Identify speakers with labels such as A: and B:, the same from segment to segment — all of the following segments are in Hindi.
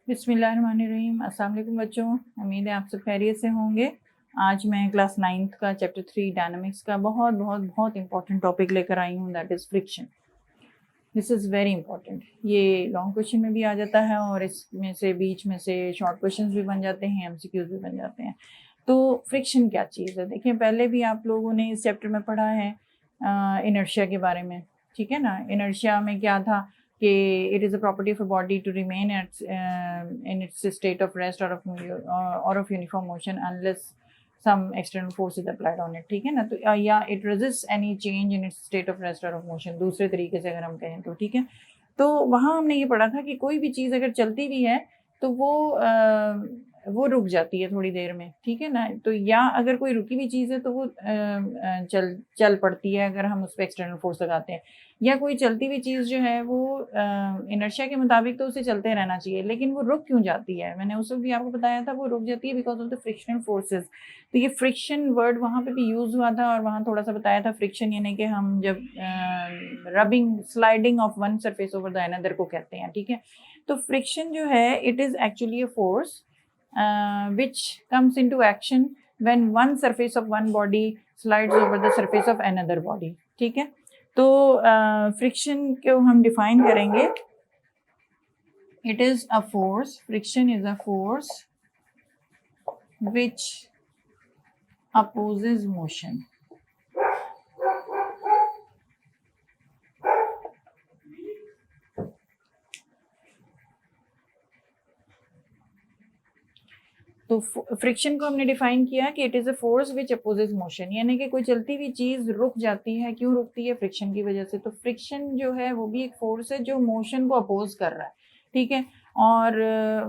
A: बिस्मिल्लाहिर्रहमानिर्रहीम। अस्सलाम वालेकुम बच्चों, उम्मीद है आप सब खैरियत से होंगे। आज मैं क्लास 9th का चैप्टर 3 डायनामिक्स का बहुत बहुत बहुत इंपॉर्टेंट टॉपिक लेकर आई हूँ, that is friction. This is very important. ये लॉन्ग क्वेश्चन में भी आ जाता है और इसमें से बीच में से शॉर्ट क्वेश्चंस भी बन जाते हैं, एमसीक्यूज भी बन जाते हैं। तो फ्रिक्शन क्या चीज़ है? देखिए, पहले भी आप लोगों ने इस चैप्टर में पढ़ा है इनर्शिया के बारे में, ठीक है ना। इनर्शिया में क्या था कि it is a property of a body to remain in its state of rest और of uniform motion unless some external force is applied on it, ठीक है ना। तो या it resists any change in its state of rest or of motion, दूसरे तरीके से अगर हम कहें तो, ठीक है। तो वहाँ हमने ये पढ़ा था कि कोई भी चीज़ अगर चलती भी है तो वो रुक जाती है थोड़ी देर में, ठीक है ना। तो या अगर कोई रुकी हुई चीज़ है तो वो चल पड़ती है अगर हम उस पर एक्सटर्नल फोर्स लगाते हैं। या कोई चलती हुई चीज़ जो है वो इनर्शिया के मुताबिक तो उसे चलते रहना चाहिए, लेकिन वो रुक क्यों जाती है? मैंने उस वक्त भी आपको बताया था, वो रुक जाती है because of the frictional forces. तो ये फ्रिक्शन वर्ड वहाँ पे भी यूज़ हुआ था और वहाँ थोड़ा सा बताया था फ्रिक्शन यानी कि हम जब rubbing sliding of one surface over the another को कहते हैं, ठीक है। तो फ्रिक्शन जो है it is actually a force which comes into action when one surface of one body slides over the surface of another body, ठीक है। तो फ्रिक्शन को हम डिफाइन करेंगे, it is a force, friction is a force which opposes motion. तो फ्रिक्शन को हमने डिफाइन किया कि it is a force which opposes motion, यानी कि कोई चलती हुई चीज़ रुक जाती है। क्यों रुकती है? फ्रिक्शन की वजह से। तो फ्रिक्शन जो है वो भी एक फोर्स है जो मोशन को अपोज कर रहा है, ठीक है। और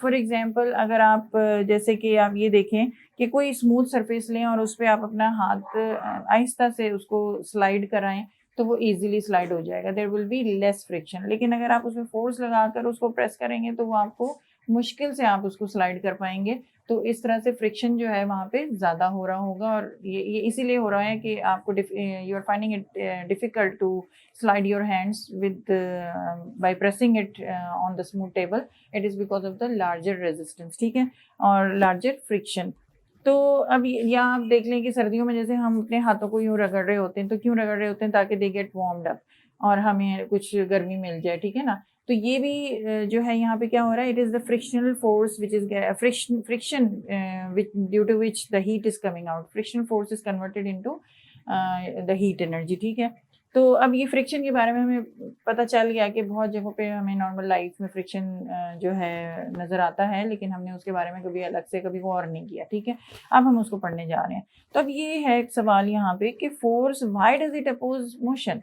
A: फॉर एग्जांपल अगर आप जैसे कि आप ये देखें कि कोई स्मूथ सरफेस लें और उस पर आप अपना हाथ आहिस्ता से उसको स्लाइड कराएं तो वो इजीली स्लाइड हो जाएगा, there will be less friction. लेकिन अगर आप उसमें फोर्स लगाकर उसको प्रेस करेंगे तो वो आपको मुश्किल से आप उसको स्लाइड कर पाएंगे। तो इस तरह से फ्रिक्शन जो है वहाँ पे ज़्यादा हो रहा होगा और ये इसीलिए हो रहा है कि आपको you are finding it difficult to slide your hands with by pressing it on the smooth table. It is because of the larger resistance, ठीक है, और लार्जर फ्रिक्शन। तो अब यहाँ आप देख लें कि सर्दियों में जैसे हम अपने हाथों को यूँ रगड़ रहे होते हैं, तो क्यों रगड़ रहे होते हैं? ताकि दे गेट वार्म्ड अप और हमें कुछ गर्मी मिल जाए, ठीक है ना। तो ये भी जो है यहाँ पे क्या हो रहा है, it is the frictional force which is friction due to which the heat is coming out. Frictional force is converted into the heat energy, ठीक है। तो अब ये फ्रिक्शन के बारे में हमें पता चल गया कि बहुत जगहों पे हमें नॉर्मल लाइफ में फ्रिक्शन जो है नज़र आता है, लेकिन हमने उसके बारे में कभी अलग से कभी गौर नहीं किया, ठीक है। अब हम उसको पढ़ने जा रहे हैं। तो अब ये है एक सवाल यहाँ पे कि force why does it oppose motion,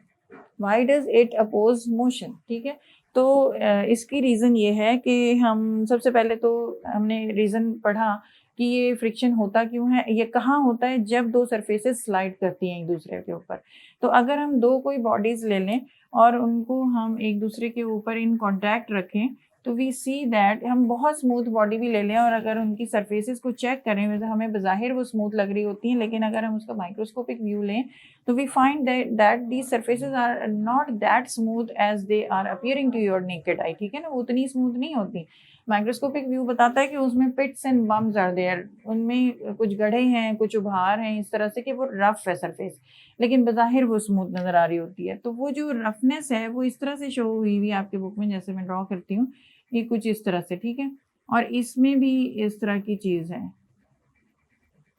A: why does it oppose motion, ठीक है। तो इसकी रीज़न ये है कि हम सबसे पहले तो हमने रीज़न पढ़ा कि ये फ्रिक्शन होता क्यों है। ये कहाँ होता है? जब दो सरफेसेस स्लाइड करती हैं एक दूसरे के ऊपर। तो अगर हम दो कोई बॉडीज़ ले लें और उनको हम एक दूसरे के ऊपर इन कॉन्टैक्ट रखें तो वी सी दैट, हम बहुत स्मूथ बॉडी भी ले लें और अगर उनकी सरफेसेस को चेक करें वैसे हमें बज़ाहिर वो स्मूथ लग रही होती हैं, लेकिन अगर हम उसका माइक्रोस्कोपिक व्यू लें तो we find that these surfaces are not that smooth as they are appearing to your naked eye, ठीक है ना। वो उतनी स्मूथ नहीं होती। माइक्रोस्कोपिक व्यू बताता है कि उसमें पिट्स एंड बम्स आर देयर, उनमें कुछ गड्ढे हैं, कुछ उभार हैं, इस तरह से कि वो रफ है सरफेस, लेकिन बज़ाहिर वो स्मूथ नज़र आ रही होती है। तो वो जो रफनेस है वो इस तरह से शो हुई हुई आपके बुक में, जैसे मैं ड्रॉ करती हूँ, ये कुछ इस तरह से, ठीक है। और इसमें भी इस तरह की चीज़ है,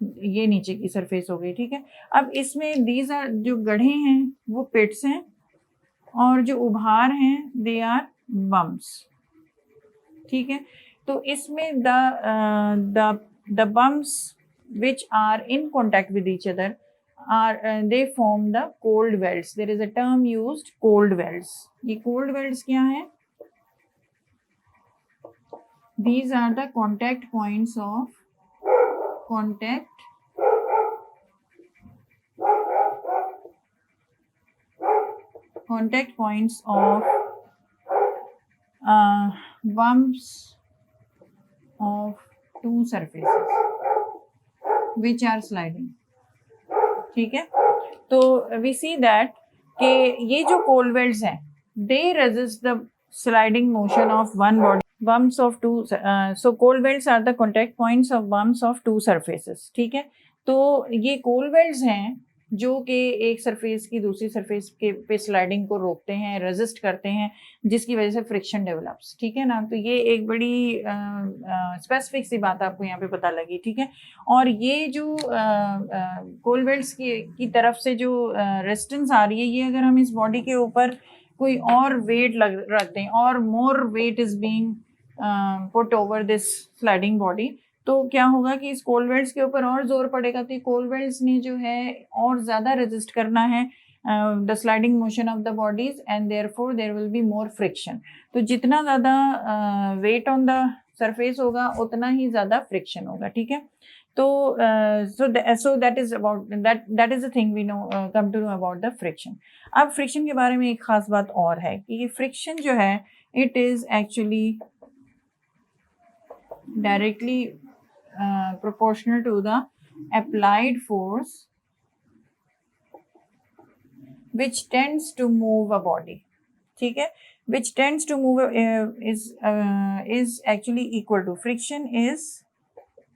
A: ये नीचे की सरफेस हो गई, ठीक है। अब इसमें दीज आर, जो गड्ढे हैं वो पिट्स हैं और जो उभार हैं दे आर बम्स, ठीक है। तो इसमें the bumps which are in contact with each other are they form the cold welts. There is a term used, cold welts. ये cold welts क्या है? These are the contact points of bumps of two surfaces which are sliding, ठीक है। तो वी सी दैट कि ये जो कोल वेल्ड्स हैं दे resist the sliding motion of one body bumps of two so cold welds are the contact points of bumps of two surfaces. ठीक है, तो ये cold welds हैं जो कि एक सरफेस की दूसरी सरफेस के पे स्लाइडिंग को रोकते हैं, रेजिस्ट करते हैं, जिसकी वजह से फ्रिक्शन डेवलप्स। ठीक है ना, तो ये एक बड़ी स्पेसिफिक सी बात आपको यहाँ पे पता लगी। ठीक है, और ये जो कोल वेल्ड्स की तरफ से जो रेजिस्टेंस आ रही है, ये अगर हम इस बॉडी के ऊपर कोई और वेट रखते हैं और more weight is being put over this sliding body, तो क्या होगा कि इस कोल वेल्ड्स के ऊपर और जोर पड़ेगा, तो कोल वेल्ड्स ने जो है और ज़्यादा रेजिस्ट करना है the sliding motion of the bodies and therefore there will be more friction. तो जितना ज़्यादा वेट ऑन द सरफेस होगा उतना ही ज़्यादा फ्रिक्शन होगा। ठीक है, तो so that is about that is the thing we know come to know about the friction. अब फ्रिक्शन के बारे में एक खास बात और है कि ये फ्रिक्शन जो है it is actually directly proportional to the applied force which tends to move a body. ठीक है, which tends to move is actually equal to friction is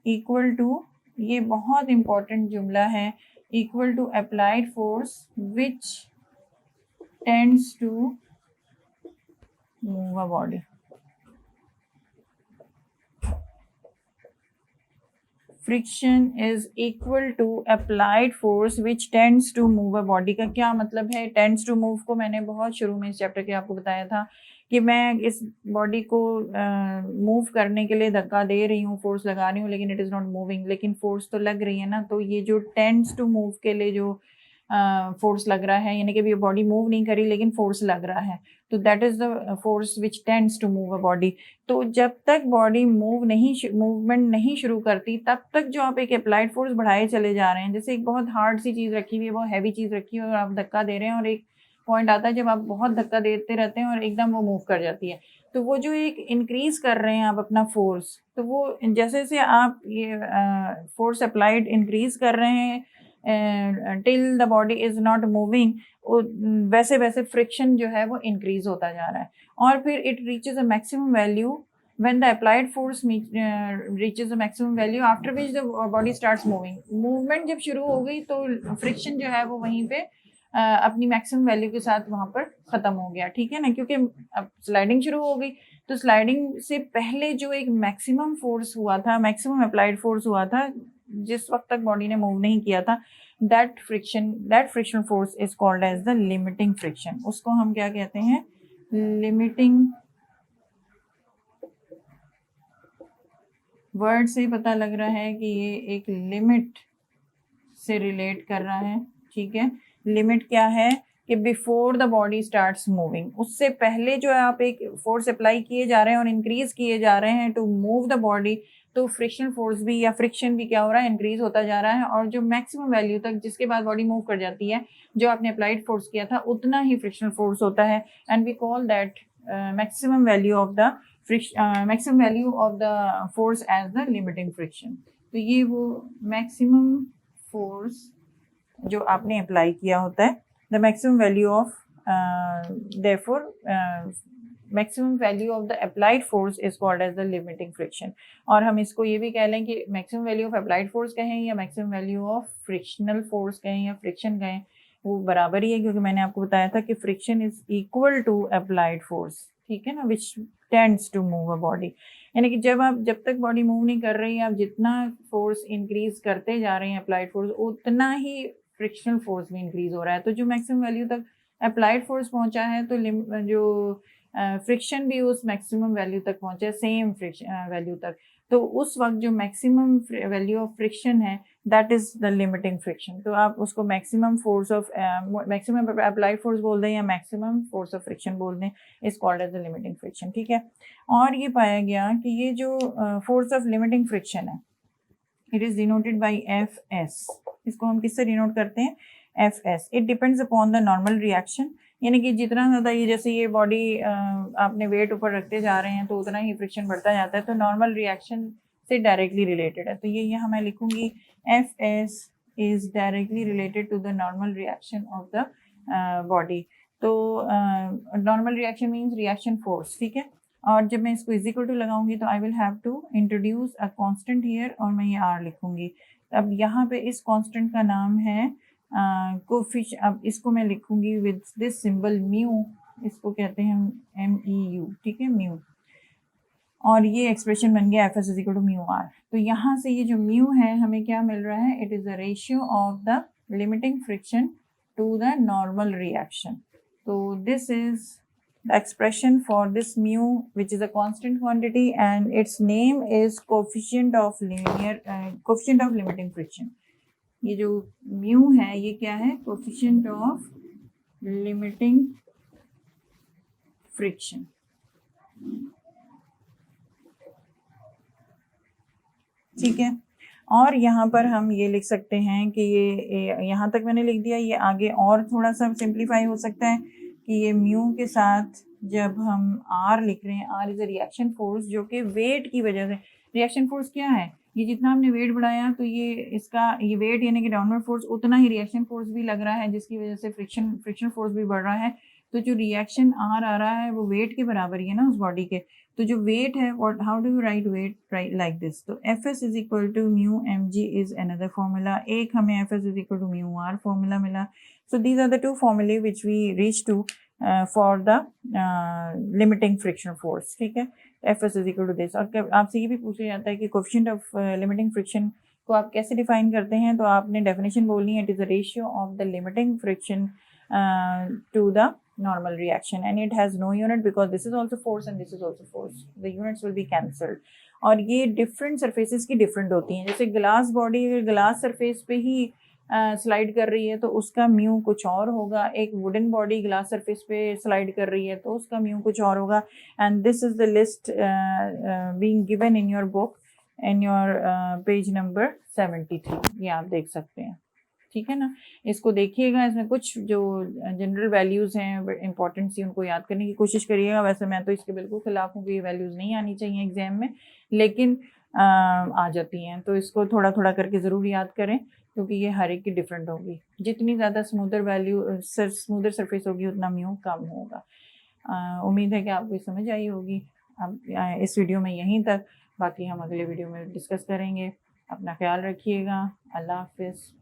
A: equal to, ये बहुत important जुमला है, equal to applied force which tends to move a body. Friction is equal to applied force which tends to move a body. का क्या मतलब है? टेंड्स टू मूव को मैंने बहुत शुरू में इस चैप्टर के आपको बताया था कि मैं इस बॉडी को मूव करने के लिए धक्का दे रही हूँ, फोर्स लगा रही हूँ, लेकिन इट इज़ नॉट मूविंग, लेकिन फोर्स तो लग रही है ना। तो ये जो टेंड्स टू मूव के लिए जो फोर्स लग रहा है, यानी कि भी बॉडी मूव नहीं करी लेकिन फोर्स लग रहा है, तो that is the force which tends to move a body. तो जब तक बॉडी मूवमेंट नहीं शुरू करती तब तक जो आप एक अप्लाइड फोर्स बढ़ाए चले जा रहे हैं, जैसे एक बहुत हार्ड सी चीज़ रखी हुई है, बहुत हैवी चीज़ रखी हुई है और आप धक्का दे रहे हैं, और एक पॉइंट आता है जब आप बहुत धक्का देते रहते हैं और एकदम वो मूव कर जाती है। तो वो जो एक इंक्रीज कर रहे हैं आप अपना फोर्स, तो वो जैसे जैसे आप ये फोर्स अप्लाइड इंक्रीज कर रहे हैं till the body is not moving, वैसे वैसे फ्रिक्शन जो है वो इंक्रीज होता जा रहा है, और फिर it reaches a maximum value when the applied force reaches the maximum value after which the body starts moving. Movement जब शुरू हो गई तो फ्रिक्शन जो है वो वहीं पे अपनी मैक्सिमम वैल्यू के साथ वहाँ पर ख़त्म हो गया। ठीक है ना, क्योंकि अब स्लाइडिंग शुरू हो गई, तो स्लाइडिंग से पहले जो एक मैक्सिमम फोर्स हुआ था, मैक्सिमम अप्लाइड फोर्स हुआ था, जिस वक्त तक बॉडी ने मूव नहीं किया था, that friction force is called as the limiting friction. उसको हम क्या कहते हैं? लिमिटिंग। वर्ड से पता लग रहा है कि ये एक लिमिट से रिलेट कर रहा है। ठीक है, लिमिट क्या है कि before the body starts moving, उससे पहले जो है आप एक फोर्स अप्लाई किए जा रहे हैं और इंक्रीज किए जा रहे हैं टू मूव द बॉडी, तो फ्रिक्शन फोर्स भी या फ्रिक्शन भी क्या हो रहा है? इंक्रीज होता जा रहा है, और जो मैक्सिमम वैल्यू तक जिसके बाद बॉडी मूव कर जाती है, जो आपने अप्लाइड फोर्स किया था उतना ही फ्रिक्शनल फोर्स होता है, and we call that maximum value of the maximum value of the force as the limiting friction. तो ये वो मैक्सिमम फोर्स जो आपने अप्लाई किया होता है, the maximum value of therefore maximum value of the applied force is called as the limiting friction. और हम इसको ये भी कह लें कि maximum value of applied force कहें या maximum value of frictional force कहें या फ्रिक्शन कहें, वो बराबर ही है, क्योंकि मैंने आपको बताया था कि friction is equal to applied force. ठीक है ना, which tends to move a body, यानी कि जब तक बॉडी मूव नहीं कर रही, आप जितना फोर्स इंक्रीज करते जा रहे हैं अप्लाइड फोर्स, उतना ही फ्रिक्शनल फोर्स भी इंक्रीज हो रहा है। तो जो मैक्सिमम वैल्यू तक अप्लाइड फोर्स पहुंचा है, तो जो फ्रिक्शन भी उस मैक्सिमम वैल्यू तक पहुंचा है, सेम वैल्यू तक, तो उस वक्त जो मैक्सिमम वैल्यू ऑफ फ्रिक्शन है that is the limiting friction. तो आप उसको maximum force of maximum applied force बोल दें या मैक्सिमम फोर्स ऑफ फ्रिक्शन बोल दें, is called as the limiting friction. ठीक है, और ये पाया गया कि ये जो फोर्स ऑफ लिमिटिंग फ्रिक्शन है, it is denoted by F S. इसको हम किससे डिनोट करते हैं? F S. It depends upon the normal reaction, यानी कि जितना ज़्यादा ये जैसे ये बॉडी आपने वेट ऊपर रखते जा रहे हैं तो उतना ही फ्रिक्शन बढ़ता जाता है, तो नॉर्मल रिएक्शन से डायरेक्टली रिलेटेड है। तो ये यहाँ मैं लिखूंगी F S is directly related to the normal reaction of the body. तो normal reaction means reaction force, ठीक है। और जब मैं इसको इज इक्वल टू लगाऊंगी तो I will have to introduce a constant here, और मैं ये आर लिखूंगी। अब यहाँ पे इस कांस्टेंट का नाम है कोफिश। अब इसको मैं लिखूंगी विद दिस सिंबल म्यू, इसको कहते हैं MEU, ठीक है, म्यू। और ये एक्सप्रेशन बन गया FS is equal to mu R. तो यहाँ से ये जो म्यू है हमें क्या मिल रहा है, it is the ratio of the limiting friction to the normal reaction. तो this is the expression for this mu, which is a constant quantity, and its name is coefficient of limiting friction. ये जो mu है ये क्या है, coefficient of limiting friction। ठीक है। और यहाँ पर हम ये लिख सकते हैं कि ये यहाँ तक मैंने लिख दिया, ये आगे और थोड़ा सा सिंप्लीफाई हो सकता है कि ये म्यू के साथ जब हम आर लिख रहे हैं, R is a reaction force जो कि वेट की वजह से, रिएक्शन फोर्स क्या है, ये जितना हमने वेट बढ़ाया तो ये वेट यानी कि डाउनवर्ड फोर्स, उतना ही रिएक्शन फोर्स भी लग रहा है जिसकी वजह से फ्रिक्शन फोर्स भी बढ़ रहा है। तो जो रिएक्शन आर आ रहा है वो वेट के बराबर ही है ना उस बॉडी के। तो जो वेट है, what how do you write weight, right like this. तो FS is equal to mu mg is another formula. एक हमें FS is equal to mu R formula मिला। So these are the two फॉर्मूले which we reach to for the limiting friction force, ठीक है। FS is equal to this. और आपसे ये भी पूछा जाता है कि कोएफिशिएंट ऑफ लिमिटिंग फ्रिक्शन को आप कैसे डिफाइन करते हैं, तो आपने डेफिनेशन बोलनी है, it is a ratio of the limiting friction to the normal reaction, and it has no unit because this is also force and this is also force, the units will be cancelled। और ये डिफरेंट सरफेसेस की डिफरेंट होती हैं। जैसे ग्लास बॉडी अगर ग्लास सरफेस पे ही स्लाइड कर रही है तो उसका म्यू कुछ और होगा, एक वुडन बॉडी ग्लास सरफेस पे स्लाइड कर रही है तो उसका म्यू कुछ और होगा। And this is the list being given in your book in your page number 73, ये आप देख सकते हैं, ठीक है ना। इसको देखिएगा, इसमें कुछ जो जनरल वैल्यूज़ हैं इंपॉर्टेंट सी उनको याद करने की कोशिश करिएगा। वैसे मैं तो इसके बिल्कुल खिलाफ हूँ कि ये वैल्यूज़ नहीं आनी चाहिए एग्जाम में, लेकिन आ जाती हैं, तो इसको थोड़ा थोड़ा करके ज़रूर याद करें क्योंकि ये हर एक की डिफरेंट होगी। जितनी ज़्यादा स्मूदर सरफेस होगी उतना म्यू कम होगा। उम्मीद है कि आपको समझ आई होगी। अब इस वीडियो में यहीं तक, बाकी हम अगले वीडियो में डिस्कस करेंगे। अपना ख्याल रखिएगा। अल्लाह हाफिज़।